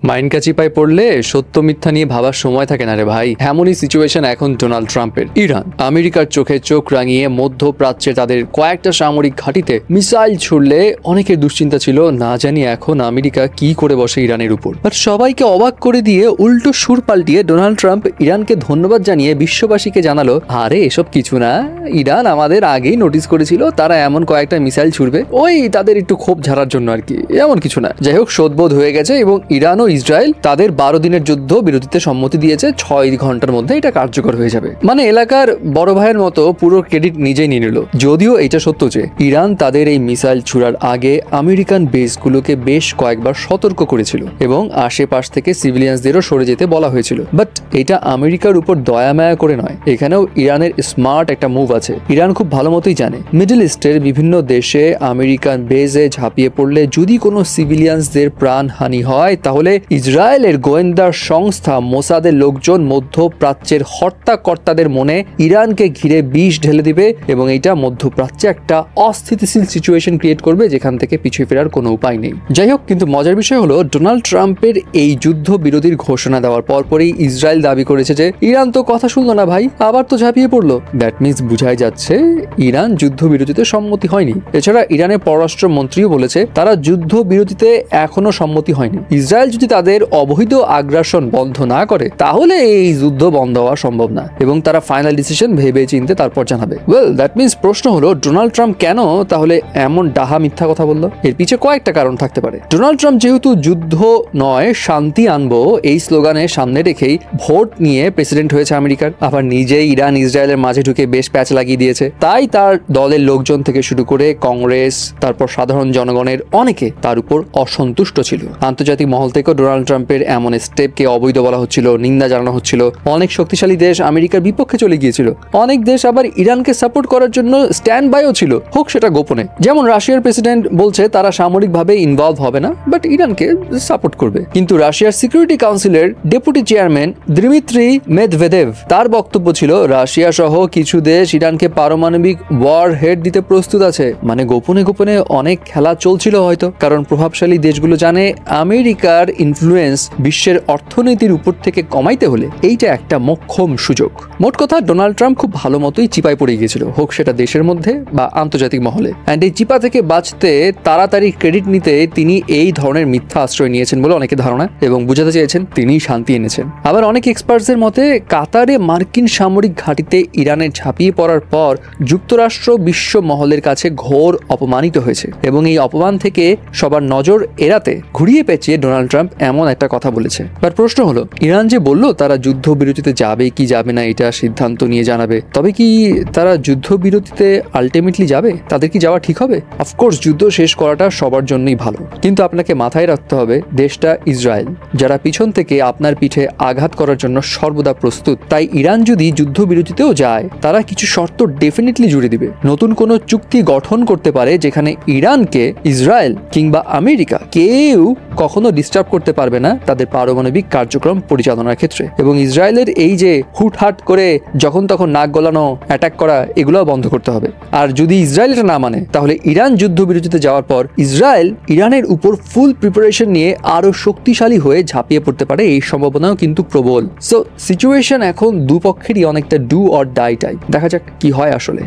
Mind কাচিপায় পড়লে সত্য মিথ্যা নিয়ে ভাবার সময় থাকে না রে ভাই। এমনই সিচুয়েশন এখন ডোনাল্ড ট্রাম্পের। ইরান আমেরিকার চোখে চোখ রাঙিয়ে মধ্যপ্রাচ্যে তাদের কয়েকটা সামরিক ঘাঁটিতে মিসাইল ছুড়লে অনেকের দুশ্চিন্তা ছিল না জানি এখন আমেরিকা কি করে বসে ইরানের উপর। বাট সবাইকে অবাক করে দিয়ে উল্টো সুর পাল্টিয়ে ডোনাল্ড ট্রাম্প ইরানকে ধন্যবাদ জানিয়ে বিশ্ববাসীকে জানালো, আরে এসব কিছু না, ইরান আমাদের আগেই নোটিস করেছিল তারা এমন কয়েকটা মিসাইল ছুড়বে, ওই তাদের একটু ক্ষোভ ঝাড়ার জন্য আর কি, এমন কিছু না। যাই হোক, শোধবোধ হয়ে গেছে এবং ইরান ও ইসরায়েল তাদের 12 দিনের যুদ্ধ বিরতিতে সম্মতি দিয়েছে। 6 ঘন্টার মধ্যে এটা কার্যকর হয়ে যাবে। মানে এলাকার বড় ভাইয়ের মতো পুরো ক্রেডিট নিজেই নিয়ে নিল। যদিও এটা সত্য যে ইরান তাদের এই মিসাইল ছুড়ার আগে আমেরিকান বেসগুলোকে বেশ কয়েকবার সতর্ক করেছিল এবং আশেপাশ থেকে সিভিলিয়ানসদেরও সরে যেতে বলা হয়েছিল। বাট এটা আমেরিকার উপর দয়া মায়া করে নয়, এখানেও ইরানের স্মার্ট একটা মুভ আছে। ইরান খুব ভালো মতোই জানে মিডল ইস্টের বিভিন্ন দেশে আমেরিকান বেজে ঝাঁপিয়ে পড়লে যদি কোনো সিভিলিয়ানসদের প্রাণহানি হয় তাহলে ইসরায়েলের গোয়েন্দা সংস্থা মোসাদের লোকজন মধ্যপ্রাচ্যের হর্তাকর্তাদের মনে ইরানকে ঘিরে বিষ ঢেলে দিবে এবং এটা মধ্যপ্রাচ্যে একটা অস্থিতিশীল সিচুয়েশন ক্রিয়েট করবে যেখান থেকে পিছিয়ে ফেরার কোনো উপায় নেই। যাই হোক, কিন্তু মজার বিষয় হলো ডোনাল্ড ট্রাম্পের এই যুদ্ধ বিরতির ঘোষণা দেওয়ার পরপরই ইসরায়েল দাবি করেছে যে ইরান তো কথা শুনলো না ভাই, আবার তো ঝাঁপিয়ে পড়লো। দ্যাট মিনস বুঝাই যাচ্ছে ইরান যুদ্ধ বিরতিতে সম্মতি হয়নি। এছাড়া ইরানের পররাষ্ট্রমন্ত্রীও বলেছে তারা যুদ্ধ বিরতিতে এখনো সম্মতি হয়নি। ইসরায়েল যদি তাদের অবৈধ আগ্রাসন বন্ধ না করে তাহলে এই যুদ্ধ বন্ধ হওয়া সম্ভব না এবং তারা ফাইনাল ডিসিশন ভেবে চিনতে তারপর জানাবে। ওয়েল, দ্যাট মিনস প্রশ্ন হলো ডোনাল্ড ট্রাম্প কেন তাহলে এমন ডাহা মিথ্যা কথা বললো? এর পিছে কয়েকটা কারণ থাকতে পারে। ডোনাল্ড ট্রাম্প যেহেতু যুদ্ধ নয় শান্তি আনবো এই স্লোগানে সামনে রেখেই ভোট নিয়ে প্রেসিডেন্ট হয়েছে আমেরিকার, আবার নিজেই ইরান ইসরায়েলের মাঝে ঢুকে বেশ প্যাচ লাগিয়ে দিয়েছে। তাই তার দলের লোকজন থেকে শুরু করে কংগ্রেস, তারপর সাধারণ জনগণের অনেকে তার উপর অসন্তুষ্ট ছিল। আন্তর্জাতিক মহল থেকেও ডোনাল্ড ট্রাম্পের এমন স্টেপকে অবৈধ বলা হচ্ছিল, নিন্দা জানানো হচ্ছিল। অনেক শক্তিশালী দেশ আমেরিকার বিপক্ষে চলে গিয়েছিল, অনেক দেশ আবার ইরানকে সাপোর্ট করার জন্য স্ট্যান্ড বাইও ছিল, হোক সেটা গোপনে। যেমন রাশিয়ার প্রেসিডেন্ট বলছে তারা সামরিকভাবে ইনভলভ হবে না বাট ইরানকে সাপোর্ট করবে। কিন্তু রাশিয়ার সিকিউরিটি কাউন্সিলের ডেপুটি চেয়ারম্যান দিমিত্রি মেদভেদেভ তার বক্তব্য ছিল রাশিয়া সহ কিছু দেশ ইরানকে পারমাণবিক ওয়ার হেড দিতে প্রস্তুত আছে। মানে গোপনে গোপনে অনেক খেলা চলছিল হয়তো, কারণ প্রভাবশালী দেশগুলো জানে আমেরিকার ইনফ্লুয়েন্স বিশ্বের অর্থনীতির উপর থেকে কমাইতে হলে এইটা একটা মোক্ষম সুযোগ। মোট কথা ডোনাল্ড ট্রাম্প খুব ভালো মতোই চিপায় পড়ে গিয়েছিল, হোক সেটা দেশের মধ্যে বা আন্তর্জাতিক মহলে। অ্যান্ড এই চিপা থেকে বাঁচতে তাড়াতাড়ি ক্রেডিট নিতে তিনি এই ধরনের মিথ্যা আশ্রয় নিয়েছেন বলে অনেকে ধারণা এবং বুঝাতে চেয়েছেন তিনিই শান্তি এনেছেন। আবার অনেক এক্সপার্টসের মতে কাতারে মার্কিন সামরিক ঘাঁটিতে ইরানের ঝাঁপিয়ে পড়ার পর যুক্তরাষ্ট্র বিশ্ব মহলের কাছে ঘোর অপমানিত হয়েছে এবং এই অপমান থেকে সবার নজর এড়াতে ঘুরিয়ে পেঁচিয়ে ডোনাল্ড ট্রাম্প এমন একটা কথা বলেছে। আর প্রশ্ন হলো ইরান যে বললো তারা যুদ্ধ বিরতিতে যাবে কি যাবে না এটা সিদ্ধান্ত নিয়ে জানাবে, তবে কি তারা যুদ্ধ বিরতিতে আলটিমেটলি যাবে? তাদের কি যাওয়া ঠিক হবে? অফকোর্স যুদ্ধ শেষ করাটা সবার জন্যই ভালো, কিন্তু আপনাকে মাথায় রাখতে হবে দেশটা ইসরায়েল, যারা পিছন থেকে আপনার পিঠে আঘাত করার জন্য সর্বদা প্রস্তুত। তাই ইরান যদি যুদ্ধ বিরতিতেও যায় তারা কিছু শর্ত ডেফিনেটলি জুড়ে দিবে। নতুন কোনো চুক্তি গঠন করতে পারে যেখানে ইরানকে ইসরায়েল কিংবা আমেরিকা কেউ কখনো ডিস্টার্ব করতে পারবে না তাদের পারমাণবিক কার্যক্রম পরিচালনার ক্ষেত্রে। এবং ইসরায়েলের এই যে হুটহাট করে যখন তখন নাক গলানো, অ্যাটাক করা, এগুলোও বন্ধ করতে হবে। আর যদি ইসরায়েল এটা না মানে তাহলে ইরান যুদ্ধ বিরতিতে যাওয়ার পর ইসরায়েল ইরানের উপর ফুল প্রিপারেশন নিয়ে আরো শক্তিশালী হয়ে ঝাঁপিয়ে পড়তে পারে, এই সম্ভাবনাও কিন্তু প্রবল। সো সিচুয়েশন এখন দুপক্ষেরই অনেকটা ডু অর ডাই টাইপ। দেখা যাক কি হয় আসলে।